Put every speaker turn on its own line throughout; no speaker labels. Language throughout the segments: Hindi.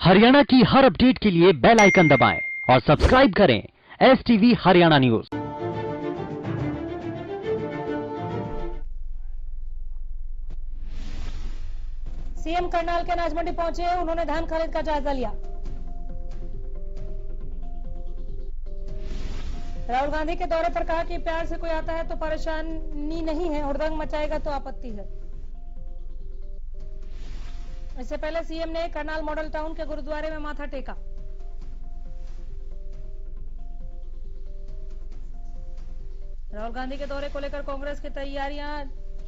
हरियाणा की हर अपडेट के लिए बेल आइकन दबाएं और सब्सक्राइब करें STV Haryana news.
CM Karnal के अनाज मंडी पहुंचे, उन्होंने धान खरीद का जायजा लिया। राहुल गांधी के दौरे पर कहा कि प्यार से कोई आता है तो परेशानी नहीं है, हुड़दंग मचाएगा तो आपत्ति है। इससे पहले सीएम ने करनाल मॉडल टाउन के गुरुद्वारे में माथा टेका। राहुल गांधी के दौरे को लेकर कांग्रेस की तैयारियां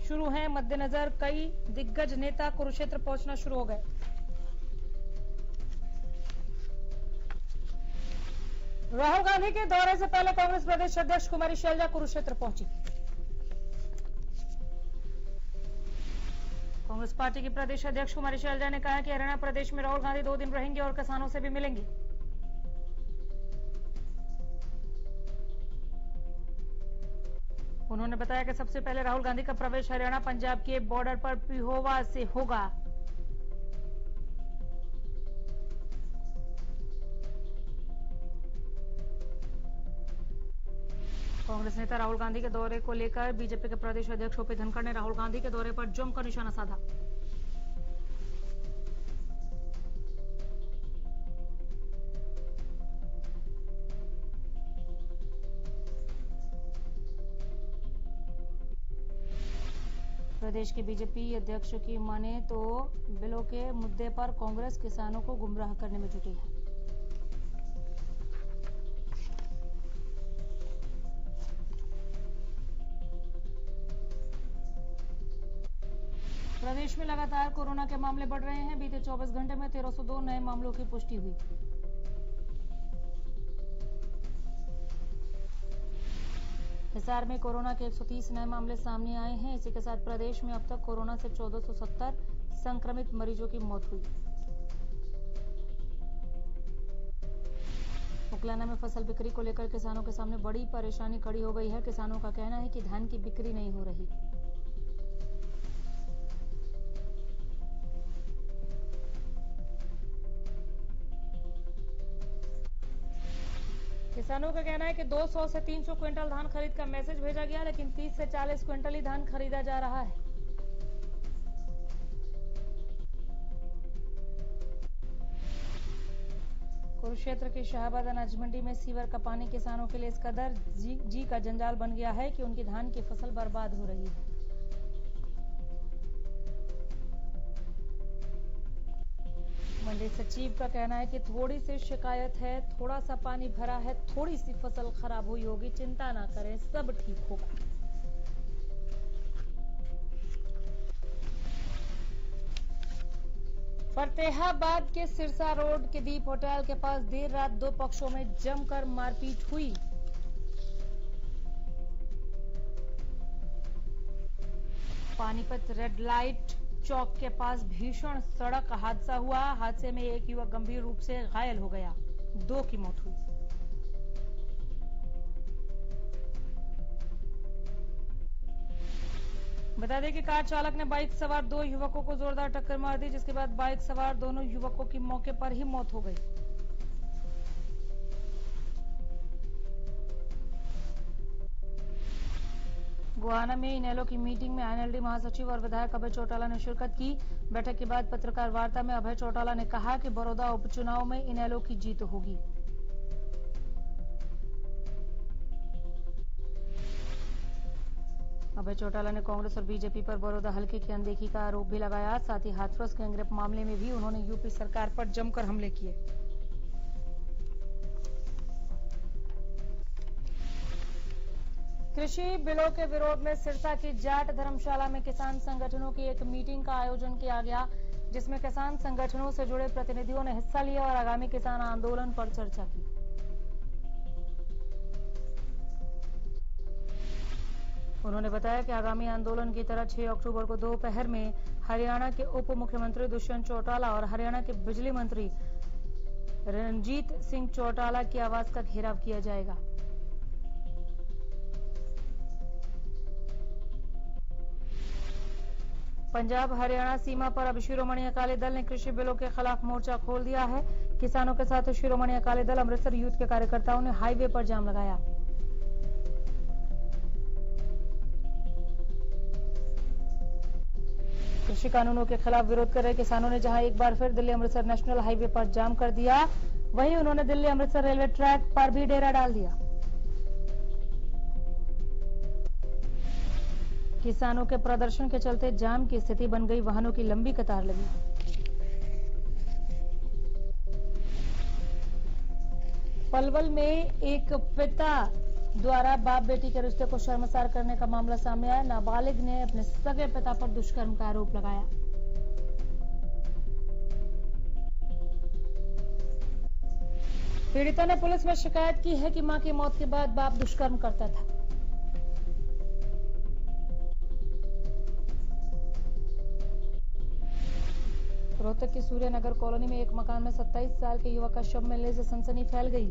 शुरू हैं। मद्देनजर कई दिग्गज नेता कुरुक्षेत्र पहुंचना शुरू हो गए। राहुल गांधी के दौरे से पहले कांग्रेस प्रदेश अध्यक्ष कुमारी शैलजा कुरुक्षेत्र पहुंची। कांग्रेस पार्टी की प्रदेश अध्यक्ष कुमारी शैलजा ने कहा कि हरियाणा प्रदेश में राहुल गांधी 2 दिन रहेंगे और किसानों से भी मिलेंगे। उन्होंने बताया कि सबसे पहले राहुल गांधी का प्रवेश हरियाणा पंजाब के बॉर्डर पर पिहोवा से होगा। कांग्रेस नेता राहुल गांधी के दौरे को लेकर बीजेपी के प्रदेश अध्यक्ष ओपी धनखड़ ने राहुल गांधी के दौरे पर जमकर निशाना साधा। प्रदेश के बीजेपी अध्यक्ष की माने तो बिलों के मुद्दे पर कांग्रेस किसानों को गुमराह करने में जुटी है। प्रदेश में लगातार कोरोना के मामले बढ़ रहे हैं। बीते 24 घंटे में 1302 नए मामलों की पुष्टि हुई। हिसार में कोरोना के 130 नए मामले सामने आए हैं। इसी के साथ प्रदेश में अब तक कोरोना से 1470 संक्रमित मरीजों की मौत हुई। उकलाना में फसल बिक्री को लेकर किसानों के सामने बड़ी परेशानी खड़ी हो गई है। किसानों का कहना है कि धान की बिक्री नहीं हो रही। किसानों का कहना है कि 200 से 300 क्विंटल धान खरीद का मैसेज भेजा गया, लेकिन 30 से 40 क्विंटल ही धान खरीदा जा रहा है। कुरुक्षेत्र की शाहबाद अनाज मंडी में सीवर का पानी किसानों के लिए इस कदर जी का जंजाल बन गया है कि उनकी धान की फसल बर्बाद हो रही है। मंडी सचिव का कहना है कि थोड़ी सी शिकायत है, थोड़ा सा पानी भरा है, थोड़ी सी फसल खराब हुई होगी, चिंता ना करें, सब ठीक होगा। फतेहाबाद के सिरसा रोड के दीप होटल के पास देर रात 2 पक्षों में जमकर मारपीट हुई। पानीपत रेड लाइट चौक के पास भीषण सड़क हादसा हुआ। हादसे में एक युवक गंभीर रूप से घायल हो गया, 2 की मौत हुई। बता दें कि कार चालक ने बाइक सवार 2 युवकों को जोरदार टक्कर मार दी, जिसके बाद बाइक सवार दोनों युवकों की मौके पर ही मौत हो गई। गोहाना में इनेलो की मीटिंग में NLD महासचिव और विधायक अभय चौटाला ने शिरकत की। बैठक के बाद पत्रकार वार्ता में अभय चौटाला ने कहा कि बड़ौदा उपचुनाव में इनेलो की जीत होगी। अभय चौटाला ने कांग्रेस और बीजेपी पर बड़ौदा हल्के की अनदेखी का आरोप भी लगाया। साथ ही हाथरस गैंगरेप मामले में भी उन्होंने यूपी सरकार पर जमकर हमले किए। कृषि बिलों के विरोध में सिरसा की जाट धर्मशाला में किसान संगठनों की एक मीटिंग का आयोजन किया गया, जिसमें किसान संगठनों से जुड़े प्रतिनिधियों ने हिस्सा लिया और आगामी किसान आंदोलन पर चर्चा की। उन्होंने बताया कि आगामी आंदोलन की तरह 6 अक्टूबर को दोपहर में हरियाणा के उप मुख्यमंत्री दुष्यंत चौटाला और हरियाणा के बिजली मंत्री रणजीत सिंह चौटाला के आवास का घेराव किया जाएगा। पंजाब हरियाणा सीमा पर अब शिरोमणि अकाली दल ने कृषि बिलों के खिलाफ मोर्चा खोल दिया है। किसानों के साथ शिरोमणि अकाली दल अमृतसर यूथ के कार्यकर्ताओं ने हाईवे पर जाम लगाया। कृषि कानूनों के खिलाफ विरोध कर रहे किसानों ने जहां एक बार फिर दिल्ली अमृतसर नेशनल हाईवे पर जाम कर दिया, वहीं उन्होंने दिल्ली अमृतसर रेलवे ट्रैक पर भी डेरा डाल दिया। किसानों के प्रदर्शन के चलते जाम की स्थिति बन गई, वाहनों की लंबी कतार लगी। पलवल में एक पिता द्वारा बाप बेटी के रिश्ते को शर्मसार करने का मामला सामने आया। नाबालिग ने अपने सगे पिता पर दुष्कर्म का आरोप लगाया। पीड़िता ने पुलिस में शिकायत की है कि मां की मौत के बाद बाप दुष्कर्म करता था। रोहतक की सूर्यनगर कॉलोनी में एक मकान में 27 साल के युवक का शव मिलने से सनसनी फैल गई।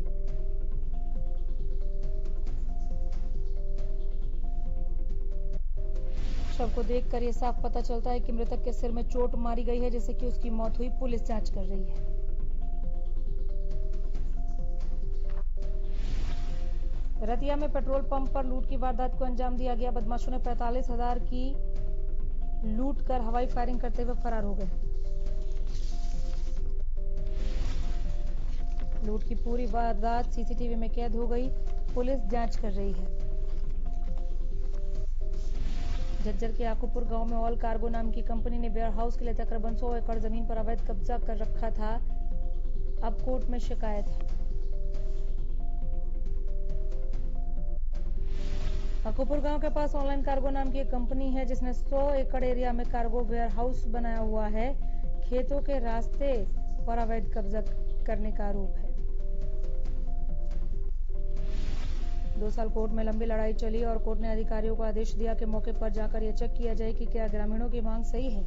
शव को देखकर यह साफ पता चलता है कि मृतक के सिर में चोट मारी गई है, जिससे कि उसकी मौत हुई। पुलिस जांच कर रही है। रतिया में पेट्रोल पंप पर लूट की वारदात को अंजाम दिया गया। बदमाशों ने 45,000 की लूट कर हवाई फायरिंग करते हुए फरार हो गए। लूट की पूरी वारदात सीसीटीवी में कैद हो गई। पुलिस जांच कर रही है। झज्जर के आकुपुर गांव में ऑल कार्गो नाम की कंपनी ने वेयर हाउस के लिए तकरीबन 100 एकड़ जमीन पर अवैध कब्जा कर रखा था। अब कोर्ट में शिकायत है। आकुपुर गांव के पास ऑनलाइन कार्गो नाम की एक कंपनी है, जिसने 100 एकड़ एरिया में कार्गो वेयर हाउस बनाया हुआ है। खेतों के रास्ते पर अवैध कब्जा करने का आरोप है। 2 साल कोर्ट में लंबी लड़ाई चली और कोर्ट ने अधिकारियों को आदेश दिया कि मौके पर जाकर यह चेक किया जाए कि क्या ग्रामीणों की मांग सही है।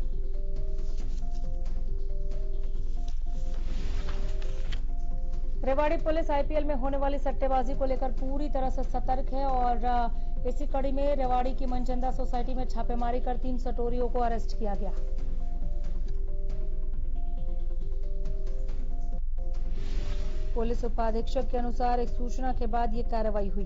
रेवाड़ी पुलिस आईपीएल में होने वाली सट्टेबाजी को लेकर पूरी तरह से सतर्क है और इसी कड़ी में रेवाड़ी की मनचंदा सोसाइटी में छापेमारी कर 3 सटोरियों को अरेस्ट किया गया। पुलिस उपाधीक्षक के अनुसार एक सूचना के बाद ये कार्रवाई हुई।